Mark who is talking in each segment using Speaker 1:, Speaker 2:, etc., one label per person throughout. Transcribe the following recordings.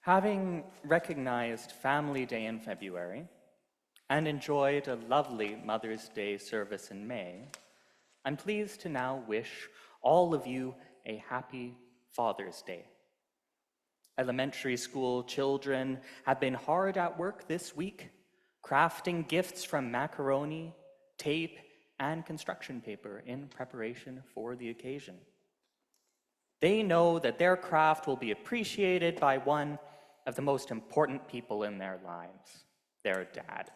Speaker 1: Having recognized Family Day in February and enjoyed a lovely Mother's Day service in May, I'm pleased to now wish all of you a happy Father's Day. Elementary school children have been hard at work this week, crafting gifts from macaroni, tape, and construction paper in preparation for the occasion. They know that their craft will be appreciated by one of the most important people in their lives, their dad.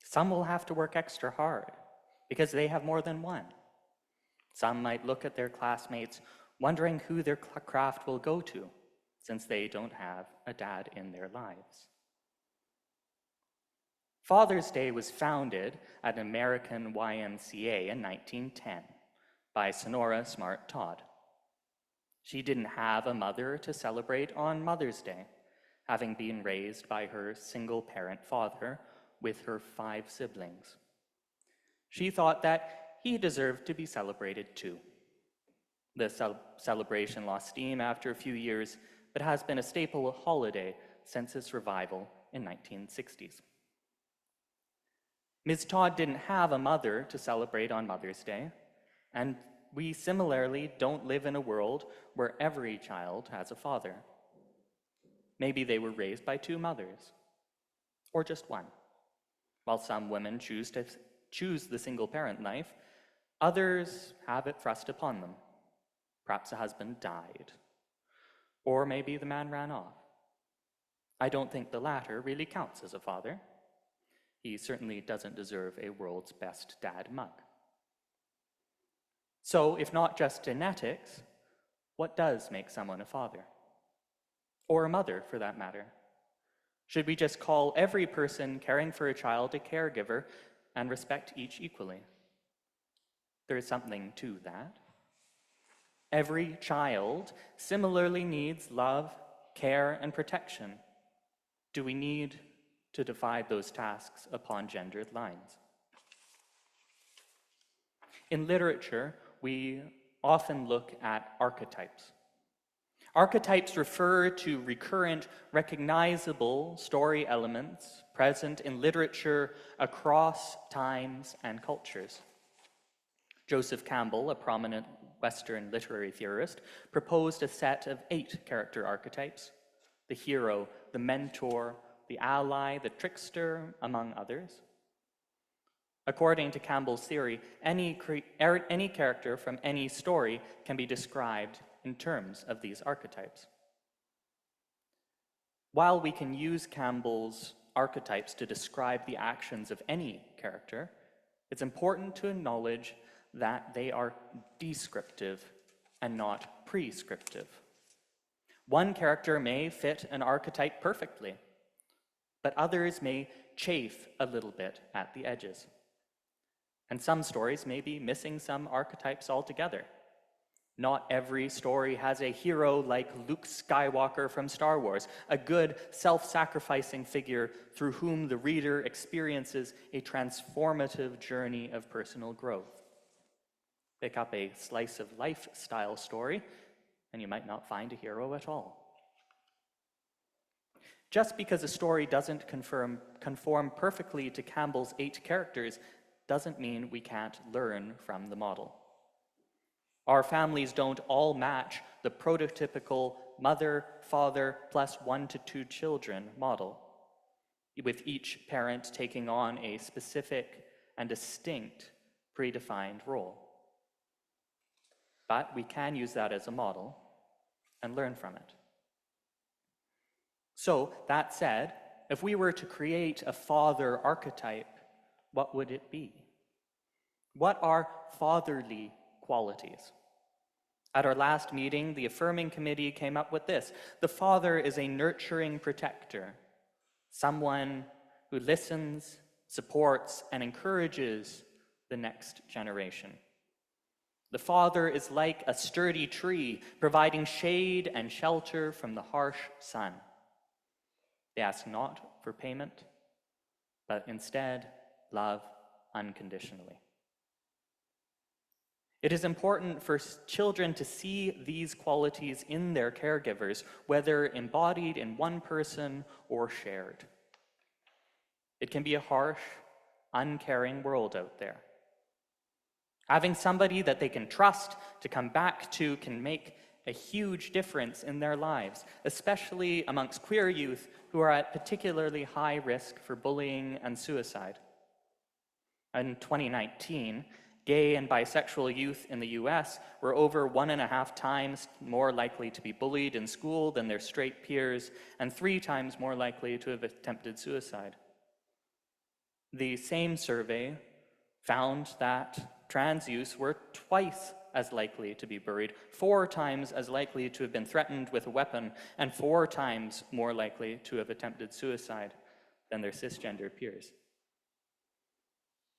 Speaker 1: Some will have to work extra hard because they have more than one. Some might look at their classmates wondering who their craft will go to since they don't have a dad in their lives. Father's Day was founded at an American YMCA in 1910 by Sonora Smart Todd. She didn't have a mother to celebrate on Mother's Day, having been raised by her single-parent father with her 5 siblings. She thought that he deserved to be celebrated too. The celebration lost steam after a few years, but has been a staple holiday since its revival in 1960s. Ms. Todd didn't have a mother to celebrate on Mother's Day, and we similarly don't live in a world where every child has a father. Maybe they were raised by 2 mothers, or just one. While some women choose the single-parent life, others have it thrust upon them. Perhaps a husband died, or maybe the man ran off. I don't think the latter really counts as a father. He certainly doesn't deserve a world's best dad mug. So, if not just genetics, what does make someone a father? Or a mother, for that matter? Should we just call every person caring for a child a caregiver and respect each equally? There is something to that. Every child similarly needs love, care, and protection. Do we need to divide those tasks upon gendered lines? In literature, we often look at archetypes. Archetypes refer to recurrent, recognizable story elements present in literature across times and cultures. Joseph Campbell, a prominent Western literary theorist, proposed a set of 8 character archetypes: the hero, the mentor, the ally, the trickster, among others. According to Campbell's theory, any character from any story can be described in terms of these archetypes. While we can use Campbell's archetypes to describe the actions of any character, it's important to acknowledge that they are descriptive and not prescriptive. One character may fit an archetype perfectly, but others may chafe a little bit at the edges. And some stories may be missing some archetypes altogether. Not every story has a hero like Luke Skywalker from Star Wars, a good, self-sacrificing figure through whom the reader experiences a transformative journey of personal growth. Pick up a slice of life style story, and you might not find a hero at all. Just because a story doesn't conform perfectly to Campbell's 8 characters doesn't mean we can't learn from the model. Our families don't all match the prototypical mother, father, plus 1 to 2 children model, with each parent taking on a specific and distinct predefined role. But we can use that as a model and learn from it. So, that said, if we were to create a father archetype, what would it be? What are fatherly qualities? At our last meeting, the affirming committee came up with this: the father is a nurturing protector, someone who listens, supports, and encourages the next generation. The father is like a sturdy tree, providing shade and shelter from the harsh sun. They ask not for payment, but instead love unconditionally. It is important for children to see these qualities in their caregivers, whether embodied in one person or shared. It can be a harsh, uncaring world out there. Having somebody that they can trust to come back to can make a huge difference in their lives, especially amongst queer youth who are at particularly high risk for bullying and suicide. In 2019, gay and bisexual youth in the US were over 1.5 times more likely to be bullied in school than their straight peers, and 3 times more likely to have attempted suicide. The same survey found that trans youths were twice as likely to be buried, 4 times as likely to have been threatened with a weapon, and 4 times more likely to have attempted suicide than their cisgender peers.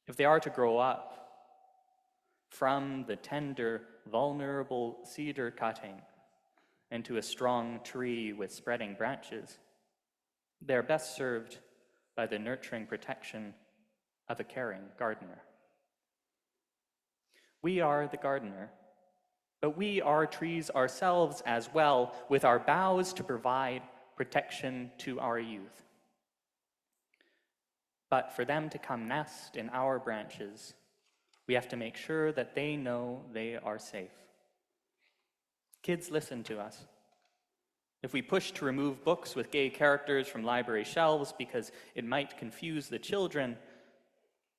Speaker 1: If they are to grow up from the tender, vulnerable cedar cutting into a strong tree with spreading branches, they are best served by the nurturing protection of a caring gardener. We are the gardener, but we are trees ourselves as well, with our boughs to provide protection to our youth. But for them to come nest in our branches, we have to make sure that they know they are safe. Kids listen to us. If we push to remove books with gay characters from library shelves because it might confuse the children,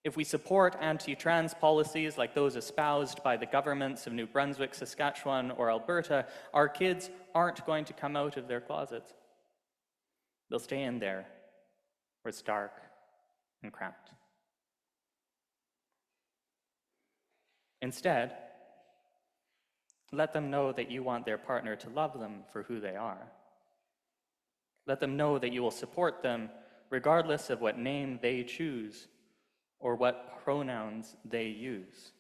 Speaker 1: if we support anti-trans policies like those espoused by the governments of New Brunswick, Saskatchewan, or Alberta, our kids aren't going to come out of their closets. They'll stay in there where it's dark and cramped. Instead, let them know that you want their partner to love them for who they are. Let them know that you will support them regardless of what name they choose or what pronouns they use.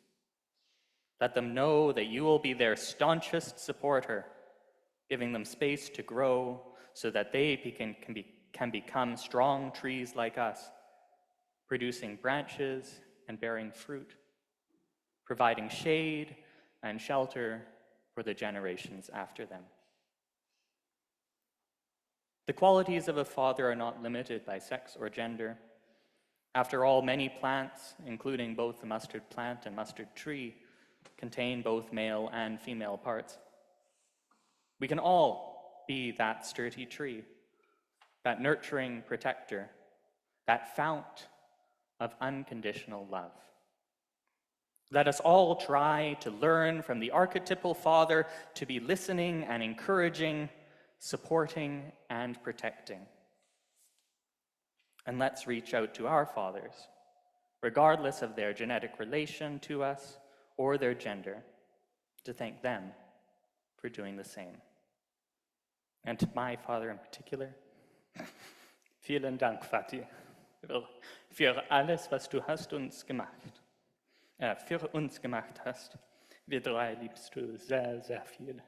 Speaker 1: Let them know that you will be their staunchest supporter, giving them space to grow so that they can become strong trees like us, producing branches and bearing fruit, providing shade and shelter for the generations after them. The qualities of a father are not limited by sex or gender. After all, many plants, including both the mustard plant and mustard tree, contain both male and female parts. We can all be that sturdy tree, that nurturing protector, that fount of unconditional love. Let us all try to learn from the archetypal father to be listening and encouraging, supporting and protecting. And let's reach out to our fathers, regardless of their genetic relation to us or their gender, to thank them for doing the same. And to my father in particular, vielen Dank, Vati, für alles, was du hast uns gemacht. Für uns gemacht hast. Wir drei liebst du sehr, sehr viel.